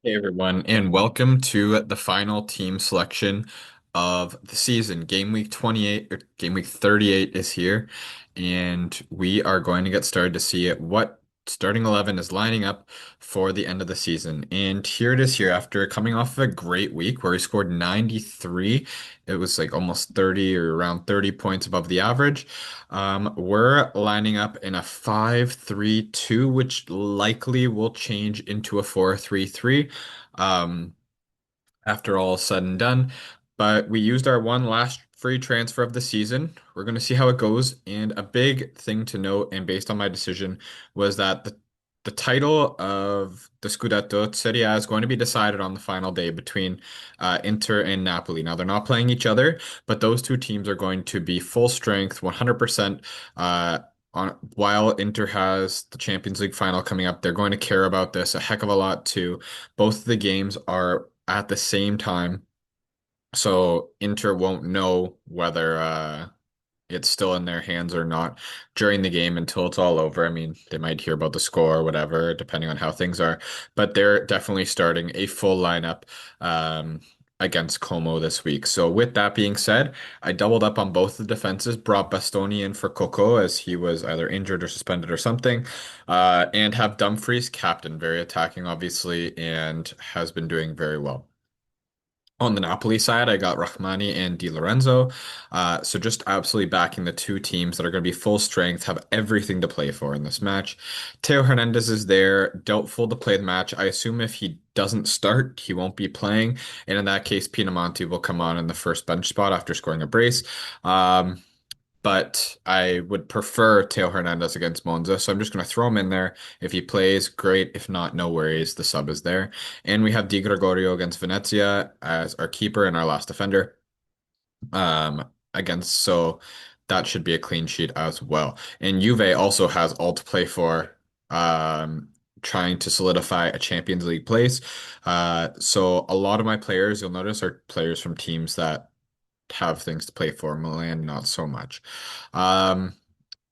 Hey everyone, and welcome to the final team selection of the season. Game week 28 or game week 38 is here, and we are going to get started to see what starting 11 is lining up for the end of the season. And here it is here after coming off of a great week where he scored 93. It was like almost 30 or around 30 points above the average. We're lining up in a 5-3-2, which likely will change into a 4-3-3 um, after all is said and done. But we used our one last free transfer of the season. We're going to see how it goes. And a big thing to note, and based on my decision, was that the title of the Scudetto Serie A is going to be decided on the final day between Inter and Napoli. Now, they're not playing each other, but those two teams are going to be full strength, 100%. While Inter has the Champions League final coming up, they're going to care about this a heck of a lot too. Both of the games are at the same time, so Inter won't know whether it's still in their hands or not during the game until it's all over. I mean, they might hear about the score or whatever, depending on how things are, but they're definitely starting a full lineup um, against Como this week. So with that being said, I doubled up on both the defenses, brought Bastoni in for Coco as he was either injured or suspended or something, and have Dumfries captain, very attacking, obviously, and has been doing very well. On the Napoli side, I got Rahmani and Di Lorenzo. So just absolutely backing the two teams that are going to be full strength, have everything to play for in this match. Teo Hernandez is there, doubtful to play the match. I assume if he doesn't start, he won't be playing. And in that case, Pinamonti will come on in the first bench spot after scoring a brace. Um, but I would prefer Teo Hernandez against Monza, so I'm just going to throw him in there. If he plays, great. If not, no worries. The sub is there. And we have Di Gregorio against Venezia as our keeper and our last defender. Against so that should be a clean sheet as well. And Juve also has all to play for, trying to solidify a Champions League place. So a lot of my players, you'll notice, are players from teams that have things to play for. Milan, not so much. Um,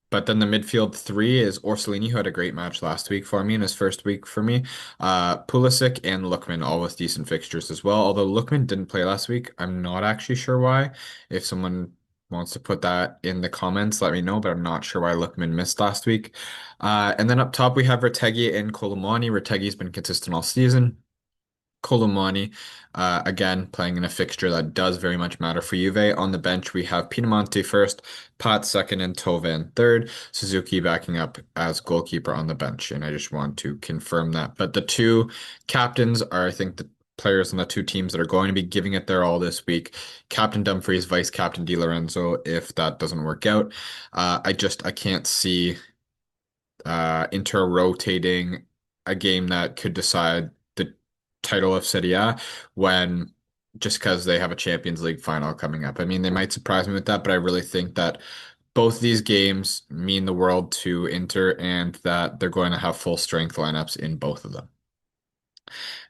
but then the midfield three is Orsolini, who had a great match last week for me in his first week for me. Pulisic and Lookman, all with decent fixtures as well. Although Lookman didn't play last week, I'm not actually sure why. If someone wants to put that in the comments, let me know, but I'm not sure why Lookman missed last week. And then up top, we have Retegui and Colomani. Retegui's been consistent all season. Colomani, again, playing in a fixture that does very much matter for Juve. On the bench, we have Pinamonti first, Pat second, and Tove in third. Suzuki backing up as goalkeeper on the bench. And I just want to confirm that. But the two captains are, I think, the players on the two teams that are going to be giving it their all this week. Captain Dumfries, Vice Captain Di Lorenzo, if that doesn't work out. I can't see inter-rotating a game that could decide the title of Serie A when just because they have a Champions League final coming up. I mean, they might surprise me with that, but I really think that both these games mean the world to Inter and that they're going to have full strength lineups in both of them.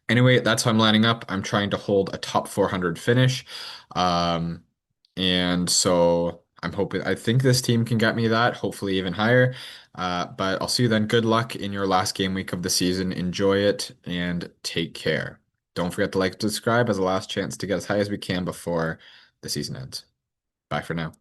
Anyway, that's how I'm lining up. I'm trying to hold a top 400 finish. Um, and so I think this team can get me that, hopefully even higher. But I'll see you then. Good luck in your last game week of the season. Enjoy it and take care. Don't forget to like and subscribe as a last chance to get as high as we can before the season ends. Bye for now.